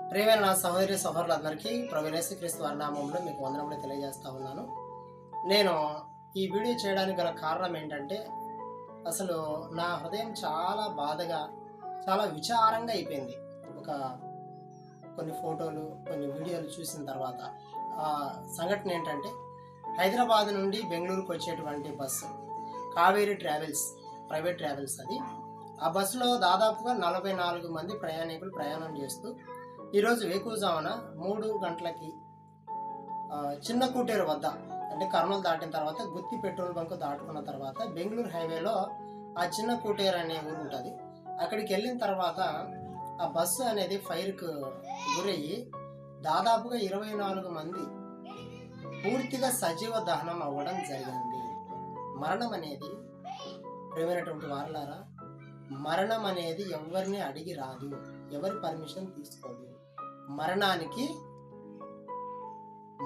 ప్రియమైన నా సహోదరి సహోదరులందరికీ ప్రభువైన యేసుక్రీస్తు వారి నామములో మీకు వందనములు తెలియజేస్తా ఉన్నాను. నేను ఈ వీడియో చేయడానికి గల కారణం ఏంటంటే, అసలు నా హృదయం చాలా బాధగా, చాలా విచారంగా అయిపోయింది. ఒక కొన్ని ఫోటోలు, కొన్ని వీడియోలు చూసిన తర్వాత ఆ సంఘటన ఏంటంటే, హైదరాబాద్ నుండి బెంగళూరుకు వచ్చేటువంటి bus Kaveri travels, private travels అది. ఆ బస్సులో దాదాపుగా 44 మంది ప్రయాణికులు ప్రయాణం చేస్తూ ఈరోజు వేకువజామున 3 గంటలకి చిన్న కూటేరు వద్ద, అంటే కర్నూలు దాటిన తర్వాత గుత్తి పెట్రోల్ బంక్ దాటుకున్న తర్వాత బెంగళూరు హైవేలో ఆ చిన్న కూటేరు అనే ఊరు ఉంటుంది. అక్కడికి వెళ్ళిన తర్వాత ఆ బస్సు అనేది ఫైర్కు గురయ్యి దాదాపుగా 24 మంది పూర్తిగా సజీవ దహనం అవ్వడం జరిగింది. మరణం అనేది, ప్రేమైనటువంటి వారలారా, మరణం అనేది ఎవరిని అడిగి రాదు, ఎవరి పర్మిషన్ తీసుకోదు. మరణానికి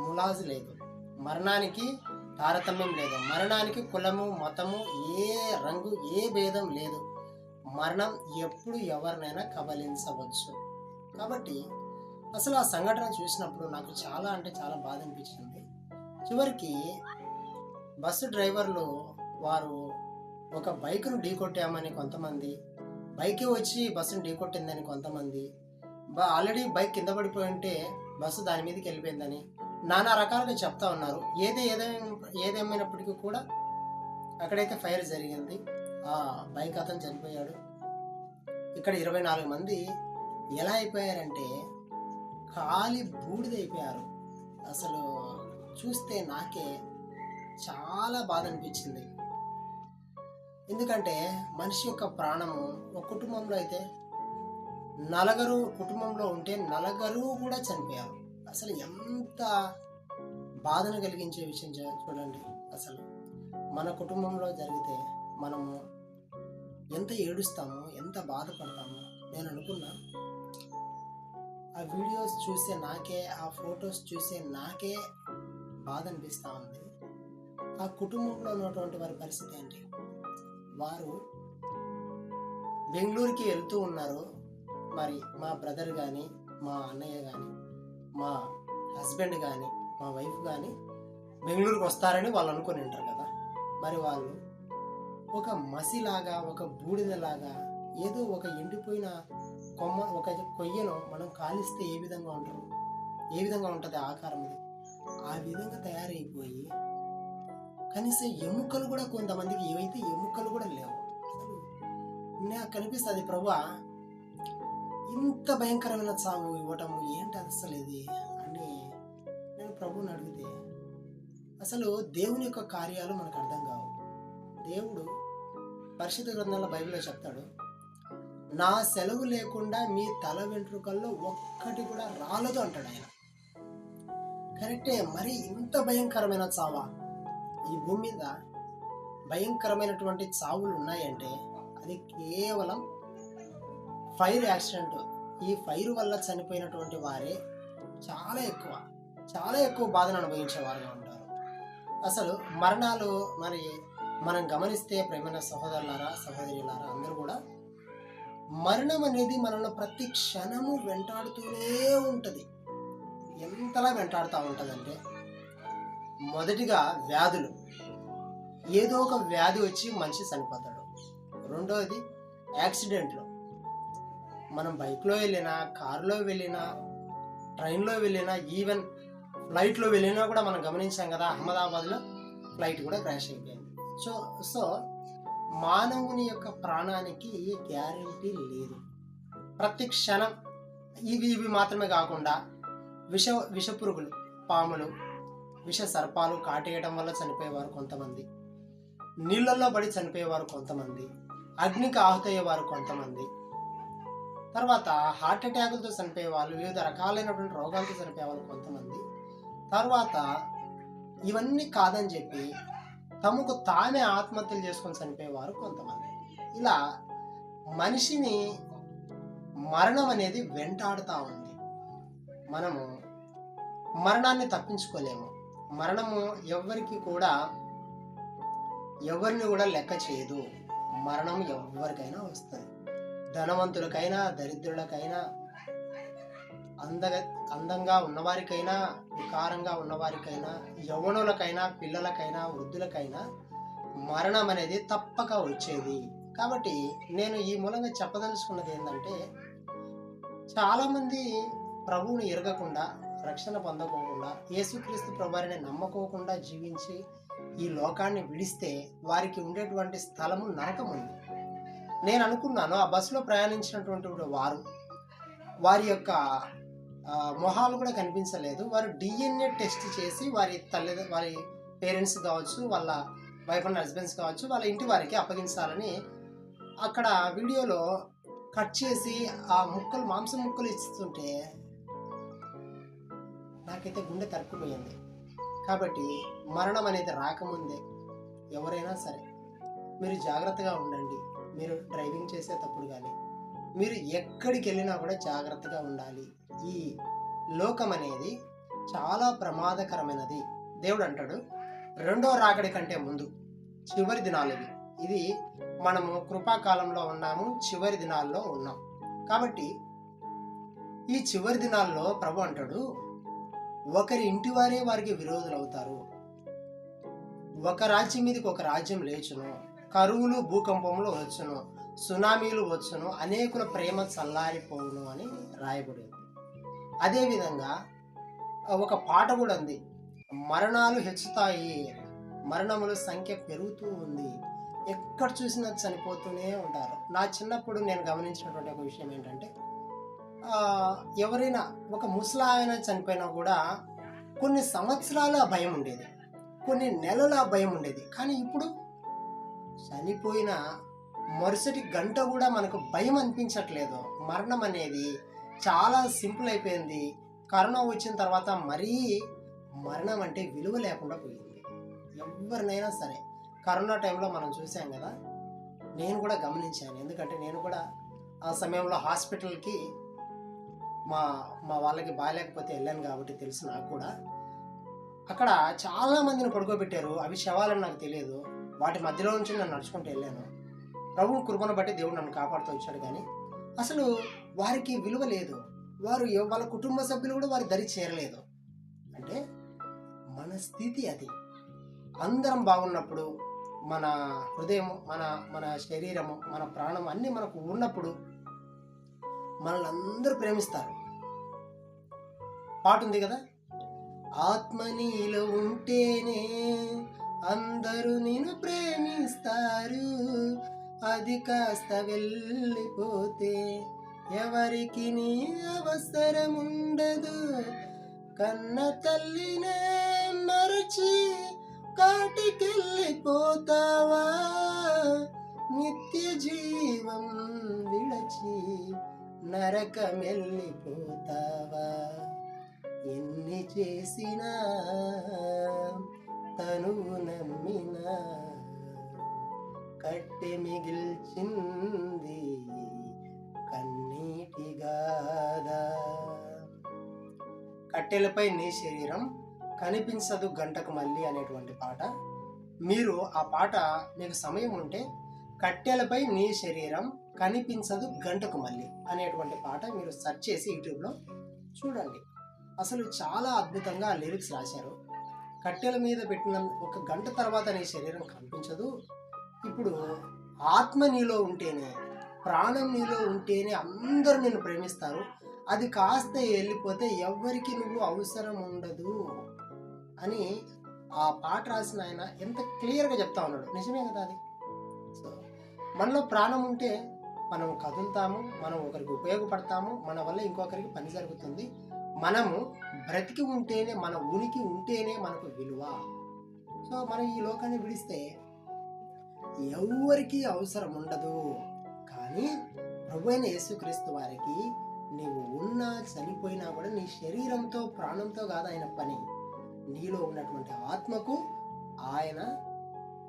ములాజు లేదు, మరణానికి తారతమ్యం లేదు, మరణానికి కులము మతము ఏ రంగు ఏ భేదం లేదు. మరణం ఎప్పుడు ఎవరినైనా కబలించవచ్చు. కాబట్టి అసలు ఆ సంఘటన చూసినప్పుడు నాకు చాలా అంటే చాలా బాధ అనిపించింది. చివరికి బస్సు డ్రైవర్లు వారు ఒక బైక్ను ఢీకొట్టామని కొంతమంది, బైకే వచ్చి బస్సును ఢీకొట్టిందని కొంతమంది, ఆల్రెడీ బైక్ కింద పడిపోయి ఉంటే బస్సు దాని మీదకి వెళ్ళిపోయిందని నానా రకాలుగా చెప్తా ఉన్నారు. ఏదేమైనప్పటికీ కూడా అక్కడైతే ఫైర్ జరిగింది. ఆ బైక్ అతను చనిపోయాడు. ఇక్కడ 24 మంది ఎలా అయిపోయారంటే కాలి బూడిదైపోయారు. అసలు చూస్తే నాకే చాలా బాధ అనిపించింది. ఎందుకంటే మనిషి యొక్క ప్రాణము ఒక కుటుంబంలో అయితే నలుగురు కుటుంబంలో ఉంటే నలుగురు కూడా చనిపోయారు. అసలు ఎంత బాధను కలిగించే విషయం చూడండి. అసలు మన కుటుంబంలో జరిగితే మనము ఎంత ఏడుస్తామో, ఎంత బాధపడతామో. నేను అనుకున్నా, ఆ వీడియోస్ చూసే నాకే, ఆ ఫొటోస్ చూసే నాకే బాధ అనిపిస్తూ ఉంది. ఆ కుటుంబంలో ఉన్నటువంటి వారి పరిస్థితి ఏంటి? వారు బెంగళూరుకి వెళ్తూ ఉన్నారు. మరి మా బ్రదర్ కానీ, మా అన్నయ్య కానీ, మా హస్బెండ్ కానీ, మా వైఫ్ కానీ బెంగళూరుకి వస్తారని వాళ్ళు అనుకుని ఉంటారు కదా. మరి వాళ్ళు ఒక మసిలాగా, ఒక బూడిదలాగా, ఏదో ఒక ఎండిపోయిన కొమ్మ, ఒక కొయ్యను మనం కాలిస్తే ఏ విధంగా ఉంటారు, ఏ విధంగా ఉంటుంది ఆకారం, అది ఆ విధంగా తయారైపోయి కనీసం ఎముకలు కూడా, కొంతమందికి ఏవైతే ఎముకలు కూడా లేవు. నాకు కనిపిస్తుంది, ప్రభువా ఇంత భయంకరమైన చావు ఇవ్వటము ఏంటి అసలు ఇది అని నేను ప్రభువుని అడిగితే, అసలు దేవుని యొక్క కార్యాలు మనకు అర్థం కావు. దేవుడు పరిశుద్ధ గ్రంథంలో బైబిల్లో చెప్తాడు, నా సెలవు లేకుండా మీ తల వెంట్రుకల్లో ఒక్కటి కూడా రాలదు అంటాడు ఆయన. కరెక్టే. మరి ఇంత భయంకరమైన చావా? ఈ భూమి మీద భయంకరమైనటువంటి చావులు ఉన్నాయంటే అది కేవలం ఫైర్ యాక్సిడెంట్. ఈ ఫైర్ వల్ల చనిపోయినటువంటి వారే చాలా ఎక్కువ బాధను అనుభవించే వారుగా ఉంటారు. అసలు మరణాలు మరి మనం గమనిస్తే, ప్రేమైన సహోదరులారా, సహోదరులారా, అందరూ కూడా, మరణం అనేది మనల్ని ప్రతి క్షణము వెంటాడుతూనే ఉంటుంది. ఎంతలా వెంటాడుతూ ఉంటుందంటే, మొదటిగా వ్యాధులు, ఏదో ఒక వ్యాధి వచ్చి మనిషి చనిపోతాడు. రెండోది యాక్సిడెంట్లు. మనం బైక్లో వెళ్ళినా, కారులో వెళ్ళినా, ట్రైన్లో వెళ్ళినా, ఈవెన్ ఫ్లైట్లో వెళ్ళినా కూడా మనం గమనించాం కదా, అహ్మదాబాద్లో ఫ్లైట్ కూడా క్రాష్ అయిపోయింది. సో మానవుని యొక్క ప్రాణానికి గ్యారెంటీ లేదు. ప్రతి క్షణం ఇవి మాత్రమే కాకుండా విషపురుగులు, పాములు, విష సర్పాలు కాటేయడం వల్ల చనిపోయేవారు కొంతమంది, నీళ్ళల్లో పడి చనిపోయేవారు కొంతమంది, అగ్నికి ఆహుతయ్యేవారు కొంతమంది, తర్వాత హార్ట్ అటాకులతో చనిపోయే వాళ్ళు, వివిధ రకాలైనటువంటి రోగాలతో చనిపోయే వాళ్ళు కొంతమంది, తర్వాత ఇవన్నీ కాదని చెప్పి తమకు తామే ఆత్మహత్యలు చేసుకొని చనిపోయేవారు కొంతమంది. ఇలా మనిషిని మరణం అనేది వెంటాడుతూ ఉంది. మనము మరణాన్ని తప్పించుకోలేము. మరణము ఎవరికి కూడా, ఎవరిని కూడా లెక్క చేయదు. మరణం ఎవరికైనా వస్తుంది. ధనవంతులకైనా, దరిద్రులకైనా, అందగ అందంగా ఉన్నవారికైనా, వికారంగా ఉన్నవారికైనా, యవ్వనులకైనా, పిల్లలకైనా, వృద్ధులకైనా మరణం అనేది తప్పక వచ్చేది. కాబట్టి నేను ఈ మూలంగా చెప్పదలుచుకున్నది ఏంటంటే, చాలామంది ప్రభువుని ఎరగకుండా, రక్షణ పొందకోకుండా, యేసుక్రీస్తు ప్రభువారిని నమ్మకోకుండా జీవించి ఈ లోకాన్ని విడిస్తే వారికి ఉండేటువంటి స్థలము నరకం ఉంది. నేను అనుకున్నాను ఆ బస్సులో ప్రయాణించినటువంటి వారి యొక్క మొహాలు కూడా కనిపించలేదు. వారు DNA టెస్ట్ చేసి వారి పేరెంట్స్ కావచ్చు, వాళ్ళ వైఫ్ అండ్ హస్బెండ్స్ కావచ్చు, వాళ్ళ ఇంటి వారికి అప్పగించాలని అక్కడ వీడియోలో కట్ చేసి ఆ మాంసం ముక్కలు ఇస్తుంటే నాకైతే గుండె తరుక్కుపోయింది. కాబట్టి మరణం అనేది రాకముందే ఎవరైనా సరే మీరు జాగ్రత్తగా ఉండండి. మీరు డ్రైవింగ్ చేసేటప్పుడు కానీ, మీరు ఎక్కడికి వెళ్ళినా కూడా జాగ్రత్తగా ఉండాలి. ఈ లోకం అనేది చాలా ప్రమాదకరమైనది. దేవుడు అంటాడు, రెండో రాకడి కంటే ముందు చివరి దినాలు ఇది మనము కృపాకాలంలో ఉన్నాము, చివరి దినాల్లో ఉన్నాం. కాబట్టి ఈ చివరి దినాల్లో ప్రభు అంటాడు, ఒకరి ఇంటి వారే వారికి విరోధులు అవుతారు, ఒక రాజ్యం మీదకి ఒక రాజ్యం లేచును, కరువులు భూకంపములు వచ్చును, సునామీలు వచ్చును, అనేకుల ప్రేమ చల్లారిపోవును అని రాయబడింది. అదేవిధంగా ఒక పాట కూడా ఉంది, మరణాలు హెచ్చుతాయి, మరణముల సంఖ్య పెరుగుతూ ఉంది, ఎక్కడ చూసినా చనిపోతూనే ఉంటారు. నా చిన్నప్పుడు నేను గమనించినటువంటి ఒక విషయం ఏంటంటే, ఎవరైనా ఒక ముసలాయన చనిపోయినా కూడా కొన్ని సంవత్సరాల భయం ఉండేది, కొన్ని నెలల భయం ఉండేది. కానీ ఇప్పుడు చనిపోయిన మరుసటి గంట కూడా మనకు భయం అనిపించట్లేదు. మరణం అనేది చాలా సింపుల్ అయిపోయింది. కరోనా వచ్చిన తర్వాత మరీ మరణం అంటే విలువ లేకుండా పోయింది. ఎవరినైనా సరే కరోనా టైంలో మనం చూసాం కదా, నేను కూడా గమనించాను. ఎందుకంటే నేను కూడా ఆ సమయంలో హాస్పిటల్కి మా వాళ్ళకి బాగాలేకపోతే వెళ్ళాను కాబట్టి తెలుసు నాకు కూడా. అక్కడ చాలా మందిని పడుకోబెట్టారు. అవి శవాలని నాకు తెలియదు. వాటి మధ్యలో నుంచి నేను నడుచుకుంటూ వెళ్ళాను. ప్రభువు కృపను బట్టి దేవుడు నన్ను కాపాడుతూ వచ్చాడు. కానీ అసలు వారికి విలువ లేదు. వాళ్ళ కుటుంబ సభ్యులు కూడా వారి దరి చేరలేదు. అంటే మన స్థితి అది. అందరం బాగున్నప్పుడు, మన హృదయం, మన శరీరము, మన ప్రాణం అన్నీ మనకు ఉన్నప్పుడు మనల్ని అందరూ ప్రేమిస్తారు. పాట ఉంది కదా, ఆత్మ నీలో ఉంటేనే అందరూ నిన్ను ప్రేమిస్తారు, అది కాస్త వెళ్ళిపోతే ఎవరికి నీ అవసరం ఉండదు, కన్న తల్లినే మరచి కాటికెళ్ళిపోతావా, నిత్య జీవం విడచి నరకమెళ్ళిపోతావా, ఎన్ని చేసినా తనువు నమ్మినా కట్టె మిగిల్చింది కన్నీటిగాదా, కట్టెలపై నీ శరీరం కనిపించదు గంటకు మళ్ళీ అనేటువంటి పాట. మీరు ఆ పాట మీకు సమయం ఉంటే కట్టెలపై నీ శరీరం కనిపించదు గంటకు మళ్ళీ అనేటువంటి పాట మీరు సెర్చ్ చేసి యూట్యూబ్లో చూడండి. అసలు చాలా అద్భుతంగా లిరిక్స్ రాశారు. కట్టెల మీద పెట్టిన ఒక గంట తర్వాత నీ శరీరం కనిపించదు. ఇప్పుడు ఆత్మ నీలో ఉంటేనే, ప్రాణం నీలో ఉంటేనే అందరూ నిన్ను ప్రేమిస్తారు, అది కాస్త వెళ్ళిపోతే ఎవ్వరికి నువ్వు అవసరం ఉండదు అని ఆ పాట రాసిన ఆయన ఎంత క్లియర్గా చెప్తా ఉన్నాడు. నిజమే కదా అది. సో మనలో ప్రాణం ఉంటే మనం కదులుతాము, మనం ఒకరికి ఉపయోగపడతాము, మన వల్ల ఇంకొకరికి పని జరుగుతుంది. మనము బ్రతికి ఉంటేనే, మన ఉనికి ఉంటేనే మనకు విలువ. సో మనం ఈ లోకాన్ని విడిస్తే ఎవరికి అవసరం ఉండదు. కానీ ప్రభువైన యేసుక్రీస్తు వారికి నీవు ఉన్నా చనిపోయినా కూడా నీ శరీరంతో ప్రాణంతో కాదు ఆయన పని, నీలో ఉన్నటువంటి ఆత్మకు ఆయన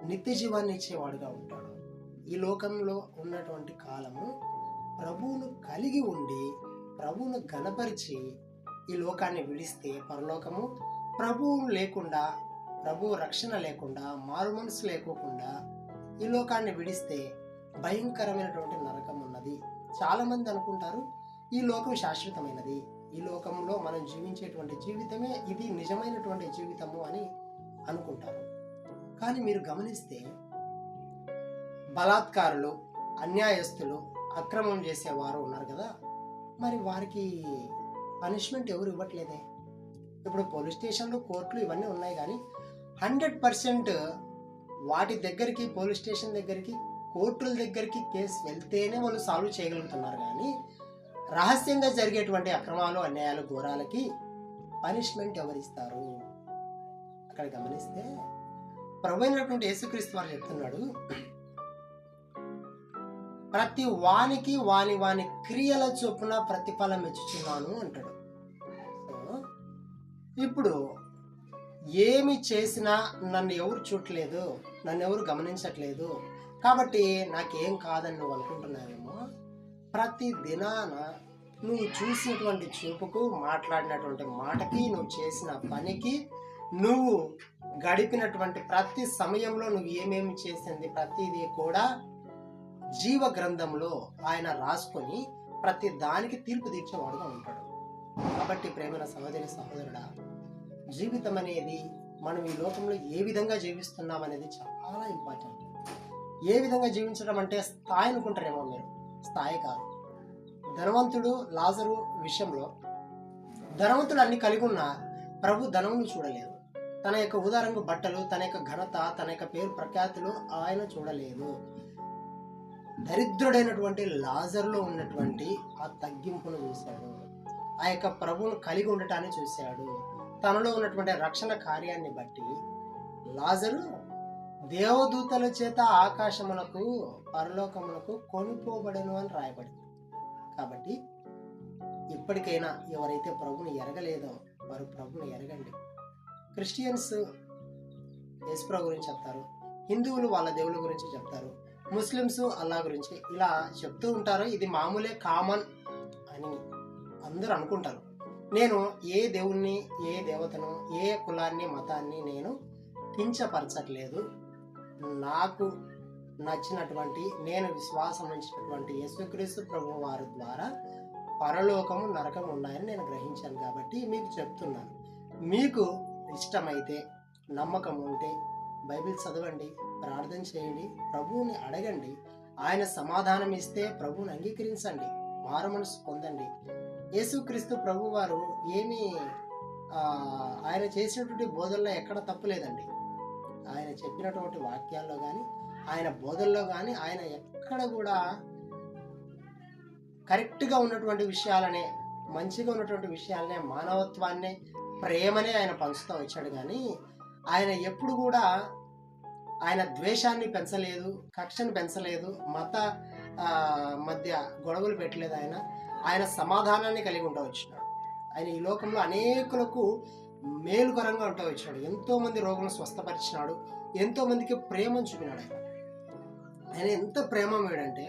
నిత్య జీవాన్ని ఇచ్చేవాడుగా ఉంటాడు. ఈ లోకంలో ఉన్నటువంటి కాలము ప్రభువును కలిగి ఉండి ప్రభువును ఘనపరిచి ఈ లోకాన్ని విడిస్తే పరలోకము, ప్రభువు లేకుండా, ప్రభు రక్షణ లేకుండా, మారు మనసు లేకోకుండా ఈ లోకాన్ని విడిస్తే భయంకరమైనటువంటి నరకం ఉన్నది. చాలామంది అనుకుంటారు ఈ లోకం శాశ్వతమైనది, ఈ లోకంలో మనం జీవించేటువంటి జీవితమే ఇది నిజమైనటువంటి జీవితము అని అనుకుంటారు. కానీ మీరు గమనిస్తే బలాత్కారులు, అన్యాయస్తులు, అక్రమం చేసేవారు ఉన్నారు కదా, మరి వారికి పనిష్మెంట్ ఎవరు ఇవ్వట్లేదే? ఇప్పుడు పోలీస్ స్టేషన్లు, కోర్టులు ఇవన్నీ ఉన్నాయి, కానీ 100% వాటి దగ్గరికి, పోలీస్ స్టేషన్ దగ్గరికి, కోర్టుల దగ్గరికి కేసు వెళ్తేనే వాళ్ళు సాల్వ్ చేయగలుగుతున్నారు. కానీ రహస్యంగా జరిగేటువంటి అక్రమాలు, అన్యాయాలు, ఘోరాలకి పనిష్మెంట్ ఎవరిస్తారు? అక్కడ గమనిస్తే ప్రభు అయినటువంటి యేసుక్రీస్తు వారు చెప్తున్నాడు, ప్రతి వానికి వాని వాని క్రియల చొప్పున ప్రతిఫలం ఇచ్చుచున్నాను అంటాడు. సో ఇప్పుడు ఏమి చేసినా నన్ను ఎవరు చూడలేదు, నన్ను ఎవరు గమనించట్లేదు, కాబట్టి నాకేం కాదని నువ్వు అనుకుంటున్నావేమో. ప్రతి దినాన నువ్వు చూసినటువంటి చూపుకు, మాట్లాడినటువంటి మాటకి, నువ్వు చేసిన పనికి, నువ్వు గడిపినటువంటి ప్రతి సమయంలో నువ్వు ఏమేమి చేసింది ప్రతిదీ కూడా జీవ గ్రంథంలో ఆయన రాసుకొని ప్రతి దానికి తీర్పు తీర్చేవాడుగా ఉంటాడు. కాబట్టి ప్రేమైన సహోదరి సహోదరుడా, జీవితం అనేది మనం ఈ లోకంలో ఏ విధంగా జీవిస్తున్నాం అనేది చాలా ఇంపార్టెంట్. ఏ విధంగా జీవించడం అంటే స్థాయి అనుకుంటారేమో మీరు, స్థాయి కాదు. ధనవంతుడు లాజరు విషయంలో, ధనవంతుడు అన్ని కలిగి ఉన్న ప్రభు ధనమును చూడలేదు. తన యొక్క ఉదారంగు బట్టలు, తన యొక్క ఘనత, తన యొక్క పేరు ప్రఖ్యాతులు ఆయన చూడలేదు. దరిద్రుడైనటువంటి లాజరులో ఉన్నటువంటి ఆ తగ్గింపును చూశాడు. ఆ యొక్క ప్రభువును కలిగి ఉండటాన్ని చూశాడు. తనలో ఉన్నటువంటి రక్షణ కార్యాన్ని బట్టి లాజరు దేవదూతల చేత ఆకాశమునకు, పరలోకమునకు కొనిపోబడెను అని రాయబడింది. కాబట్టి ఇప్పటికైనా ఎవరైతే ప్రభుని ఎరగలేదో వారు ప్రభుని ఎరగండి. క్రిస్టియన్స్ యేసుప్రభు గురించి చెప్తారు, హిందువులు వాళ్ళ దేవుళ్ళ గురించి చెప్తారు, ముస్లిమ్స్ అల్లా గురించి ఇలా చెప్తూ ఉంటారు. ఇది మామూలే, కామన్ అని అందరూ అనుకుంటారు. నేను ఏ దేవుణ్ణి, ఏ దేవతను, ఏ కులాన్ని, మతాన్ని నేను కించపరచట్లేదు. నాకు నచ్చినటువంటి, నేను విశ్వాసం ఉంచినటువంటి యేసుక్రీస్తు ప్రభు వారి ద్వారా పరలోకము, నరకం ఉన్నాయని నేను గ్రహించాను. కాబట్టి మీకు చెప్తున్నాను, మీకు ఇష్టమైతే, నమ్మకం ఉంటే బైబిల్ చదవండి, ప్రార్థన చేయండి, ప్రభువుని అడగండి. ఆయన సమాధానం ఇస్తే ప్రభువుని అంగీకరించండి, మారు మనసు పొందండి. యేసుక్రీస్తు ప్రభు వారు ఏమీ ఆయన చేసినటువంటి బోధనలో ఎక్కడ తప్పులేదండి. ఆయన చెప్పినటువంటి వాక్యాల్లో కానీ, ఆయన బోధనలో కానీ ఆయన ఎక్కడ కూడా కరెక్ట్గా ఉన్నటువంటి విషయాలనే, మంచిగా ఉన్నటువంటి విషయాలనే, మానవత్వాన్నే, ప్రేమనే ఆయన పంచుతూ వచ్చాడు. కానీ ఆయన ఎప్పుడు కూడా ఆయన ద్వేషాన్ని పెంచలేదు, కక్షను పెంచలేదు, మత మధ్య గొడవలు పెట్టలేదు. ఆయన సమాధానాన్ని కలిగి ఉంటూ వచ్చినాడు. ఆయన ఈ లోకంలో అనేకులకు మేలుకరంగా ఉంటూ వచ్చినాడు. ఎంతోమంది రోగులను స్వస్థపరిచినాడు, ఎంతోమందికి ప్రేమను చూపినాడు. ఆయన ఎంత ప్రేమమేడంటే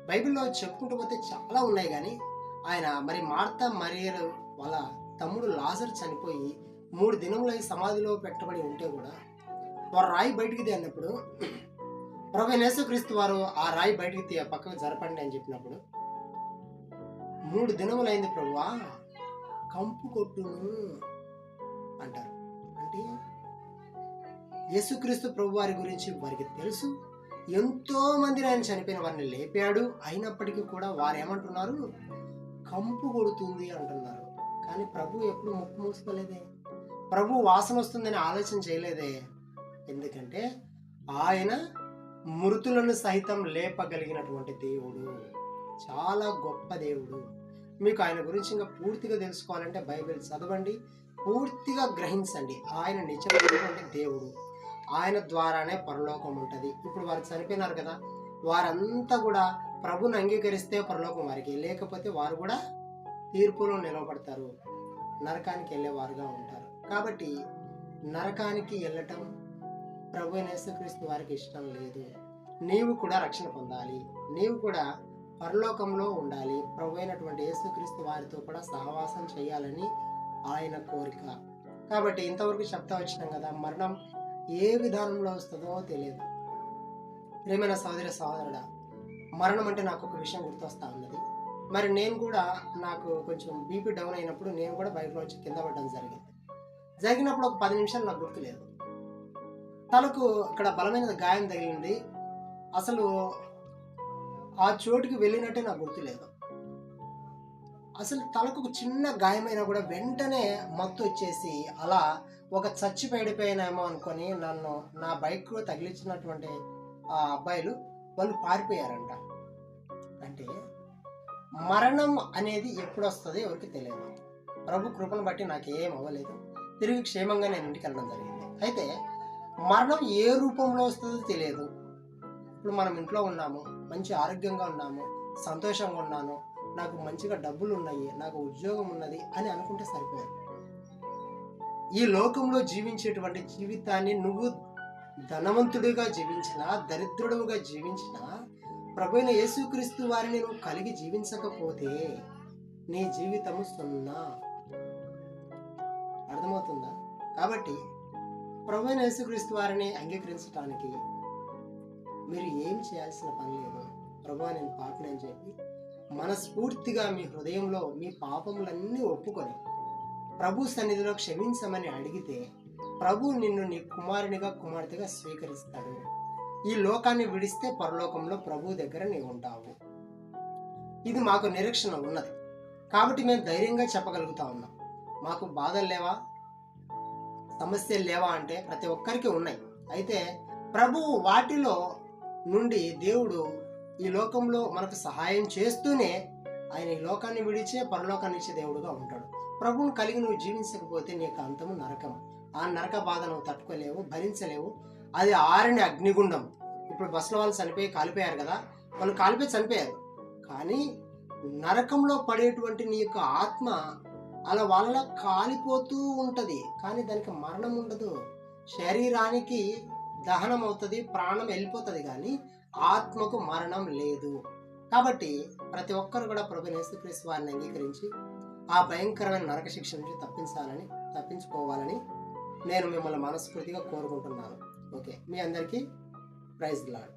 బైబిల్లో చెప్పుకుంటూ పోతే చాలా ఉన్నాయి. కానీ ఆయన మరి మార్తా మరియలు వాళ్ళ తమ్ముడు లాజరు చనిపోయి 3 దినములు సమాధిలో పెట్టబడి ఉంటే కూడా వారు రాయి బయటికి తీయన్నప్పుడు ప్రభువైన యేసుక్రీస్తు వారు ఆ రాయి బయటికి పక్కకు జరపండి అని చెప్పినప్పుడు 3 దినములైంది ప్రభువా, కంపు కొట్టును అంటారు. అంటే యేసుక్రీస్తు ప్రభు వారి గురించి వారికి తెలుసు. ఎంతో మందిని ఆయన చనిపోయిన వారిని లేపాడు. అయినప్పటికీ కూడా వారు ఏమంటున్నారు, కంపు కొడుతుంది అంటున్నారు. కానీ ప్రభు ఎప్పుడు ముక్కు మూసుకోలేదే, ప్రభు వాసన వస్తుందని ఆలోచన చేయలేదే. ఎందుకంటే ఆయన మృతులను సహితం లేపగలిగినటువంటి దేవుడు, చాలా గొప్ప దేవుడు. మీకు ఆయన గురించి ఇంకా పూర్తిగా తెలుసుకోవాలంటే బైబిల్ చదవండి, పూర్తిగా గ్రహించండి. ఆయన నిజమైనటువంటి దేవుడు, ఆయన ద్వారానే పరలోకం ఉంటుంది. ఇప్పుడు వారు చనిపోయినారు కదా, వారంతా కూడా ప్రభుని అంగీకరిస్తే పరలోకం వారికి, లేకపోతే వారు కూడా తీర్పులో నిలబడతారు, నరకానికి వెళ్ళేవారుగా ఉంటారు. కాబట్టి నరకానికి వెళ్ళటం ప్రభు యేసుక్రీస్తు వారికి ఇష్టం లేదు. నీవు కూడా రక్షణ పొందాలి, నీవు కూడా పరలోకంలో ఉండాలి, ప్రభు అయినటువంటి యేసుక్రీస్తు వారితో కూడా సహవాసం చేయాలని ఆయన కోరిక. కాబట్టి ఇంతవరకు చెప్తా వచ్చినాం కదా, మరణం ఏ విధానంలో వస్తుందో తెలియదు. ప్రేమైన సహోదరి సహోదరుడా, మరణం అంటే నాకు ఒక విషయం గుర్తొస్తా ఉన్నది. మరి నేను కూడా నాకు కొంచెం బీపీ డౌన్ అయినప్పుడు నేను కూడా బైక్లోంచి కింద పడడం జరిగినప్పుడు ఒక 10 నిమిషాలు నాకు గుర్తులేదు. తలకు ఇక్కడ బలమైన గాయం తగిలింది. అసలు ఆ చోటుకి వెళ్ళినట్టే నాకు గుర్తులేదు. అసలు తలకు ఒక చిన్న గాయమైనా కూడా వెంటనే మత్తు వచ్చేసి అలా ఒక చచ్చి పడిపోయినామో అనుకొని నన్ను నా బైక్ తగిలించినటువంటి ఆ అబ్బాయిలు వాళ్ళు పారిపోయారంట. అంటే మరణం అనేది ఎప్పుడు వస్తుందో ఎవరికి తెలియదు. ప్రభు కృపను బట్టి నాకేం అవ్వలేదు. తిరిగి క్షేమంగా నేను ఇంటికి వెళ్ళడం జరిగింది. అయితే మరణం ఏ రూపంలో వస్తుందో తెలియదు. ఇప్పుడు మనం ఇంట్లో ఉన్నాము, మంచి ఆరోగ్యంగా ఉన్నాము, సంతోషంగా ఉన్నాను, నాకు మంచిగా డబ్బులు ఉన్నాయి, నాకు ఉద్యోగం ఉన్నది అని అనుకుంటే సరిపోదు. ఈ లోకంలో జీవించేటువంటి జీవితాన్ని నువ్వు ధనవంతుడిగా జీవించినా దరిద్రుడుగా జీవించినా ప్రభువైన యేసుక్రీస్తు వారిని నువ్వు కలిగి జీవించకపోతే నీ జీవితము సున్నా. అర్థమవుతుందా? కాబట్టి ప్రభువైన యేసుక్రీస్తు వారిని అంగీకరించడానికి మీరు ఏం చేయాల్సిన పని లేదు. ప్రభువా నేను పాపని అని చెప్పి మనస్ఫూర్తిగా మీ హృదయంలో మీ పాపములన్నీ ఒప్పుకొని ప్రభు సన్నిధిలో క్షమించమని అడిగితే ప్రభు నిన్ను నీ కుమారునిగా కుమార్తెగా స్వీకరిస్తాడు. ఈ లోకాన్ని విడిస్తే పరలోకంలో ప్రభు దగ్గర నీవు ఉంటావు. ఇది మాకు నిరీక్షణ ఉన్నది కాబట్టి మేము ధైర్యంగా చెప్పగలుగుతా ఉన్నాం. మాకు బాధలు లేవా, సమస్యలు లేవా అంటే ప్రతి ఒక్కరికి ఉన్నాయి. అయితే ప్రభు వాటిలో నుండి దేవుడు ఈ లోకంలో మనకు సహాయం చేస్తూనే ఆయన ఈ లోకాన్ని విడిచే పరలోకాన్ని ఇచ్చే దేవుడుగా ఉంటాడు. ప్రభువును కలిగి నువ్వు జీవించకపోతే నీకు అంతము నరకం. ఆ నరక బాధ నువ్వు తట్టుకోలేవు, భరించలేవు. అది ఆరని అగ్నిగుండం. ఇప్పుడు బస్సులో వాళ్ళు చనిపోయి కాలిపోయారు కదా, వాళ్ళు కాలిపోయి చనిపోయారు. కానీ నరకంలో పడేటువంటి నీ యొక్క ఆత్మ అలా వాళ్ళ కాలిపోతూ ఉంటది, కానీ దానికి మరణం ఉండదు. శరీరానికి దహనం అవుతుంది, ప్రాణం వెళ్ళిపోతుంది, కానీ ఆత్మకు మరణం లేదు. కాబట్టి ప్రతి ఒక్కరు కూడా ప్రభువైన యేసుక్రీస్తు వారిని అంగీకరించి ఆ భయంకరమైన నరక శిక్ష నుంచి తప్పించుకోవాలని నేను మిమ్మల్ని మనస్ఫూర్తిగా కోరుకుంటున్నాను. ఓకే, మీ అందరికీ ప్రైజ్ లార్డ్.